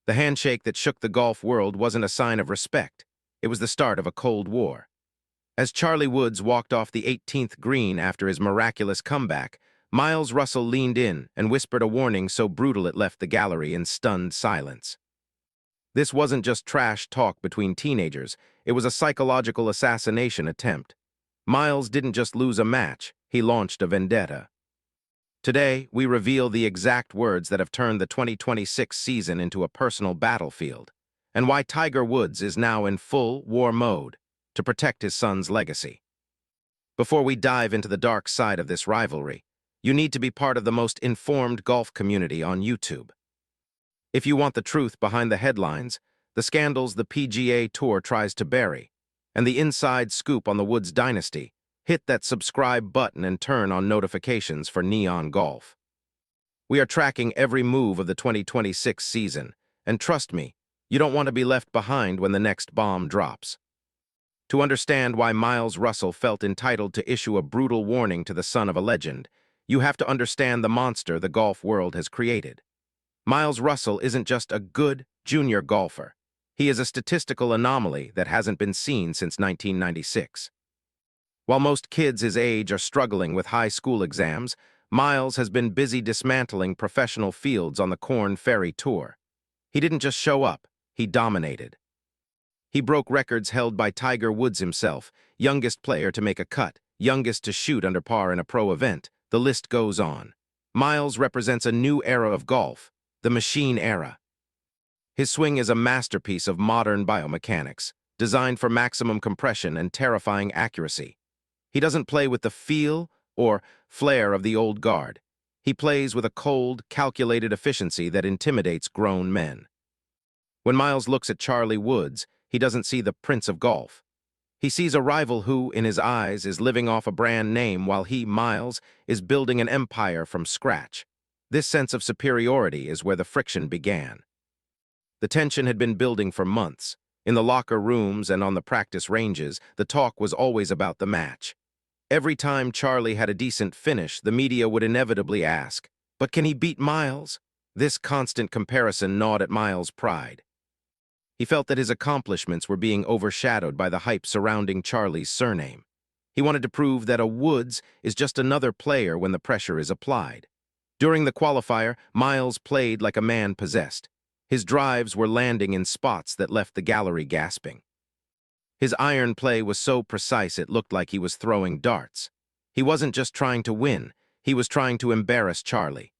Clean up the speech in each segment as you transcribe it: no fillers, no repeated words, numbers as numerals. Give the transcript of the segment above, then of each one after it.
The handshake that shook the golf world wasn't a sign of respect. It was the start of a Cold War. As Charlie Woods walked off the 18th green after his miraculous comeback, Miles Russell leaned in and whispered a warning so brutal it left the gallery in stunned silence. This wasn't just trash talk between teenagers, it was a psychological assassination attempt. Miles didn't just lose a match, he launched a vendetta. Today, we reveal the exact words that have turned the 2026 season into a personal battlefield, and why Tiger Woods is now in full war mode to protect his son's legacy. Before we dive into the dark side of this rivalry, you need to be part of the most informed golf community on YouTube. If you want the truth behind the headlines, the scandals the PGA Tour tries to bury, and the inside scoop on the Woods dynasty, hit that subscribe button and turn on notifications for Neon Golf. We are tracking every move of the 2026 season, and trust me, you don't want to be left behind when the next bomb drops. To understand why Miles Russell felt entitled to issue a brutal warning to the son of a legend, you have to understand the monster the golf world has created. Miles Russell isn't just a good junior golfer. He is a statistical anomaly that hasn't been seen since 1996. While most kids his age are struggling with high school exams, Miles has been busy dismantling professional fields on the Korn Ferry Tour. He didn't just show up, he dominated. He broke records held by Tiger Woods himself, youngest player to make a cut, youngest to shoot under par in a pro event. The list goes on. Miles represents a new era of golf, the machine era. His swing is a masterpiece of modern biomechanics, designed for maximum compression and terrifying accuracy. He doesn't play with the feel or flair of the old guard. He plays with a cold, calculated efficiency that intimidates grown men. When Miles looks at Charlie Woods, he doesn't see the Prince of Golf. He sees a rival who, in his eyes, is living off a brand name while he, Miles, is building an empire from scratch. This sense of superiority is where the friction began. The tension had been building for months. In the locker rooms and on the practice ranges, the talk was always about the match. Every time Charlie had a decent finish, the media would inevitably ask, "But can he beat Miles?" This constant comparison gnawed at Miles' pride. He felt that his accomplishments were being overshadowed by the hype surrounding Charlie's surname. He wanted to prove that a Woods is just another player when the pressure is applied. During the qualifier, Miles played like a man possessed. His drives were landing in spots that left the gallery gasping. His iron play was so precise it looked like he was throwing darts. He wasn't just trying to win, he was trying to embarrass Charlie.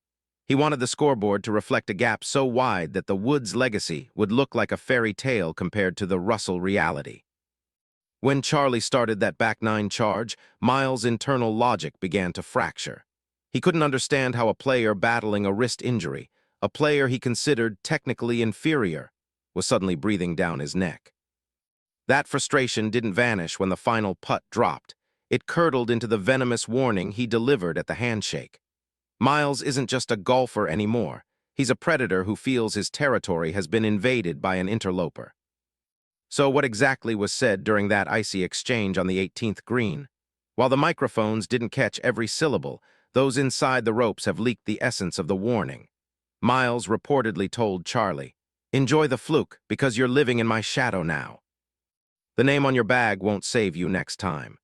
He wanted the scoreboard to reflect a gap so wide that the Woods legacy would look like a fairy tale compared to the Russell reality. When Charlie started that back nine charge, Miles' internal logic began to fracture. He couldn't understand how a player battling a wrist injury, a player he considered technically inferior, was suddenly breathing down his neck. That frustration didn't vanish when the final putt dropped. It curdled into the venomous warning he delivered at the handshake. Miles isn't just a golfer anymore. He's a predator who feels his territory has been invaded by an interloper. So what exactly was said during that icy exchange on the 18th green? While the microphones didn't catch every syllable, those inside the ropes have leaked the essence of the warning. Miles reportedly told Charlie, "Enjoy the fluke, because you're living in my shadow now. The name on your bag won't save you next time."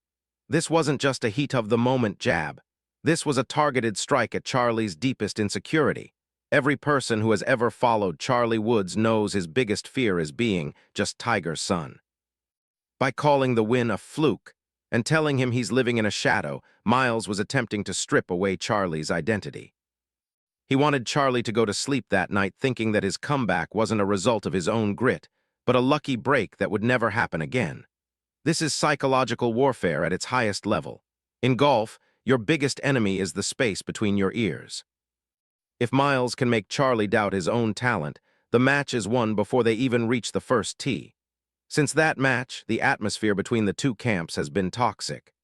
This wasn't just a heat-of-the-moment jab. This was a targeted strike at Charlie's deepest insecurity. Every person who has ever followed Charlie Woods knows his biggest fear is being just Tiger's son. By calling the win a fluke and telling him he's living in a shadow, Miles was attempting to strip away Charlie's identity. He wanted Charlie to go to sleep that night thinking that his comeback wasn't a result of his own grit, but a lucky break that would never happen again. This is psychological warfare at its highest level. In golf, your biggest enemy is the space between your ears. If Miles can make Charlie doubt his own talent, the match is won before they even reach the first tee. Since that match, the atmosphere between the two camps has been toxic.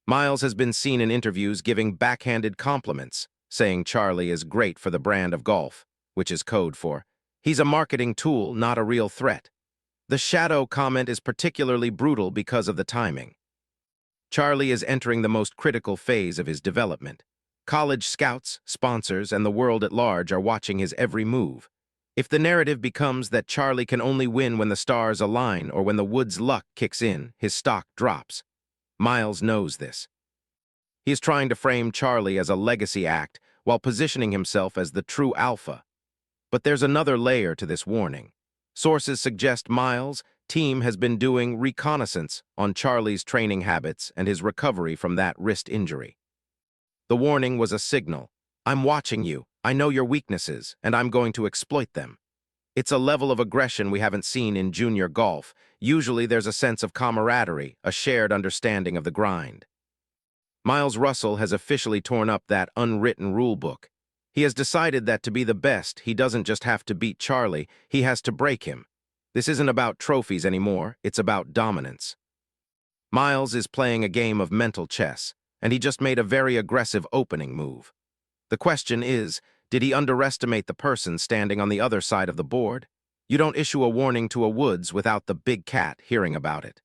Miles has been seen in interviews giving backhanded compliments, saying Charlie is great for the brand of golf, which is code for, "He's a marketing tool, not a real threat." The shadow comment is particularly brutal because of the timing. Charlie is entering the most critical phase of his development. College scouts, sponsors, and the world at large are watching his every move. If the narrative becomes that Charlie can only win when the stars align or when the Woods' luck kicks in, his stock drops. Miles knows this. He is trying to frame Charlie as a legacy act while positioning himself as the true alpha. But there's another layer to this warning. Sources suggest Miles' team has been doing reconnaissance on Charlie's training habits and his recovery from that wrist injury. The warning was a signal. I'm watching you, I know your weaknesses, and I'm going to exploit them. It's a level of aggression we haven't seen in junior golf. Usually there's a sense of camaraderie, a shared understanding of the grind. Miles Russell has officially torn up that unwritten rule book. He has decided that to be the best, he doesn't just have to beat Charlie, he has to break him. This isn't about trophies anymore, it's about dominance. Miles is playing a game of mental chess, and he just made a very aggressive opening move. The question is, did he underestimate the person standing on the other side of the board? You don't issue a warning to a Woods without the big cat hearing about it.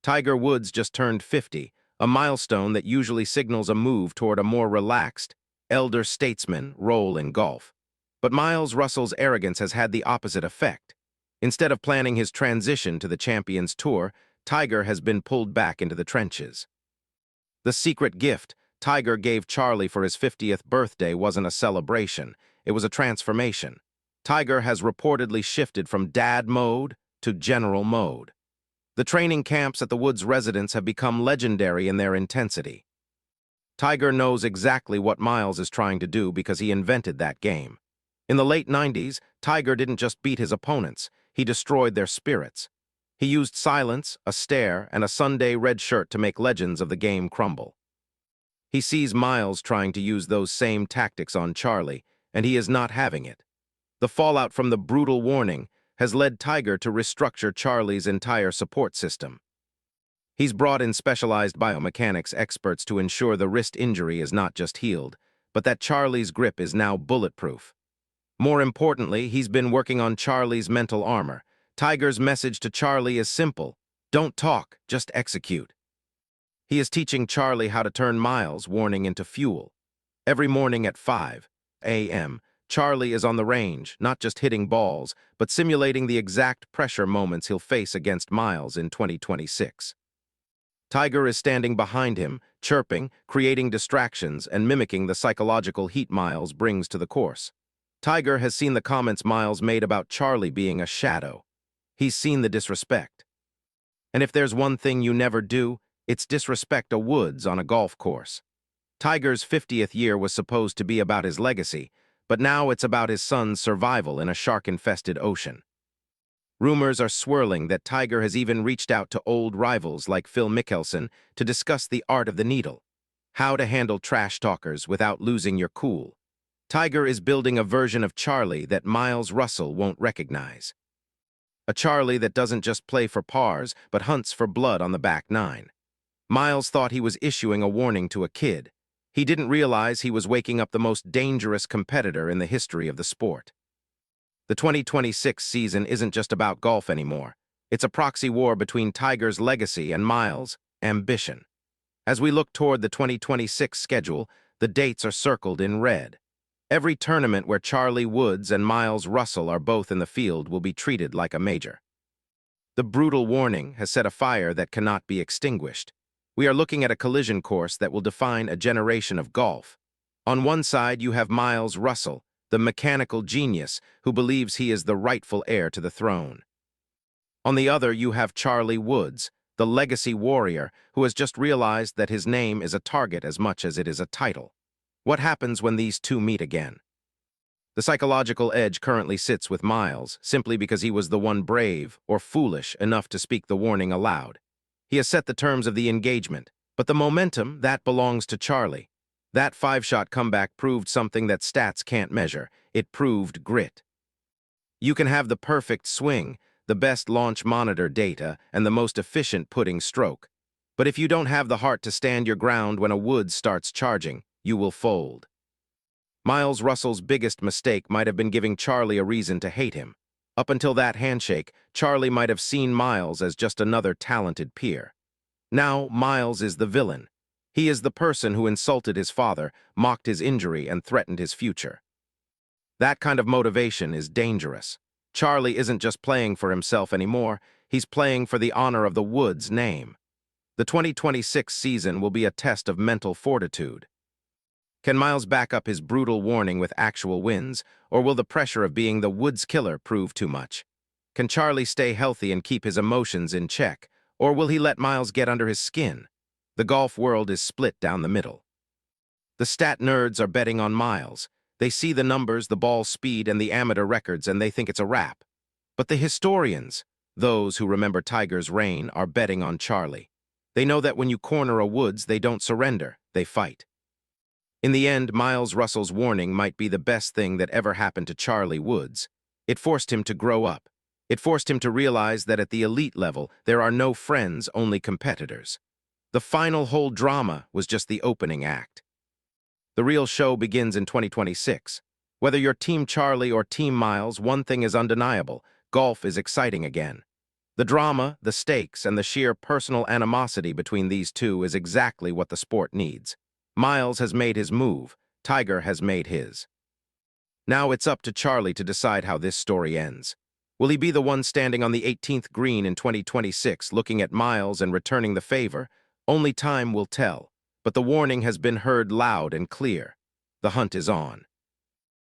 Tiger Woods just turned 50, a milestone that usually signals a move toward a more relaxed, elder statesman role in golf. But Miles Russell's arrogance has had the opposite effect. Instead of planning his transition to the Champions Tour, Tiger has been pulled back into the trenches. The secret gift Tiger gave Charlie for his 50th birthday wasn't a celebration, it was a transformation. Tiger has reportedly shifted from dad mode to general mode. The training camps at the Woods residence have become legendary in their intensity. Tiger knows exactly what Miles is trying to do because he invented that game. In the late 90s, Tiger didn't just beat his opponents, he destroyed their spirits. He used silence, a stare, and a Sunday red shirt to make legends of the game crumble. He sees Miles trying to use those same tactics on Charlie, and he is not having it. The fallout from the brutal warning has led Tiger to restructure Charlie's entire support system. He's brought in specialized biomechanics experts to ensure the wrist injury is not just healed, but that Charlie's grip is now bulletproof. More importantly, he's been working on Charlie's mental armor. Tiger's message to Charlie is simple: don't talk, just execute. He is teaching Charlie how to turn Miles' warning into fuel. Every morning at 5 a.m., Charlie is on the range, not just hitting balls, but simulating the exact pressure moments he'll face against Miles in 2026. Tiger is standing behind him, chirping, creating distractions, and mimicking the psychological heat Miles brings to the course. Tiger has seen the comments Miles made about Charlie being a shadow. He's seen the disrespect. And if there's one thing you never do, it's disrespect a Woods on a golf course. Tiger's 50th year was supposed to be about his legacy, but now it's about his son's survival in a shark-infested ocean. Rumors are swirling that Tiger has even reached out to old rivals like Phil Mickelson to discuss the art of the needle, how to handle trash talkers without losing your cool. Tiger is building a version of Charlie that Miles Russell won't recognize. A Charlie that doesn't just play for pars, but hunts for blood on the back nine. Miles thought he was issuing a warning to a kid. He didn't realize he was waking up the most dangerous competitor in the history of the sport. The 2026 season isn't just about golf anymore. It's a proxy war between Tiger's legacy and Miles' ambition. As we look toward the 2026 schedule, the dates are circled in red. Every tournament where Charlie Woods and Miles Russell are both in the field will be treated like a major. The brutal warning has set a fire that cannot be extinguished. We are looking at a collision course that will define a generation of golf. On one side, you have Miles Russell, the mechanical genius who believes he is the rightful heir to the throne. On the other, you have Charlie Woods, the legacy warrior who has just realized that his name is a target as much as it is a title. What happens when these two meet again? The psychological edge currently sits with Miles, simply because he was the one brave or foolish enough to speak the warning aloud. He has set the terms of the engagement, but the momentum, that belongs to Charlie. That five-shot comeback proved something that stats can't measure. It proved grit. You can have the perfect swing, the best launch monitor data, and the most efficient putting stroke. But if you don't have the heart to stand your ground when a Woods starts charging, you will fold. Miles Russell's biggest mistake might have been giving Charlie a reason to hate him. Up until that handshake, Charlie might have seen Miles as just another talented peer. Now, Miles is the villain. He is the person who insulted his father, mocked his injury, and threatened his future. That kind of motivation is dangerous. Charlie isn't just playing for himself anymore, he's playing for the honor of the Woods' name. The 2026 season will be a test of mental fortitude. Can Miles back up his brutal warning with actual wins, or will the pressure of being the Woods killer prove too much? Can Charlie stay healthy and keep his emotions in check, or will he let Miles get under his skin? The golf world is split down the middle. The stat nerds are betting on Miles. They see the numbers, the ball speed, and the amateur records, and they think it's a wrap. But the historians, those who remember Tiger's reign, are betting on Charlie. They know that when you corner a Woods, they don't surrender, they fight. In the end, Miles Russell's warning might be the best thing that ever happened to Charlie Woods. It forced him to grow up. It forced him to realize that at the elite level, there are no friends, only competitors. The final hole drama was just the opening act. The real show begins in 2026. Whether you're Team Charlie or Team Miles, one thing is undeniable: golf is exciting again. The drama, the stakes, and the sheer personal animosity between these two is exactly what the sport needs. Miles has made his move. Tiger has made his. Now it's up to Charlie to decide how this story ends. Will he be the one standing on the 18th green in 2026, looking at Miles and returning the favor? Only time will tell. But the warning has been heard loud and clear. The hunt is on.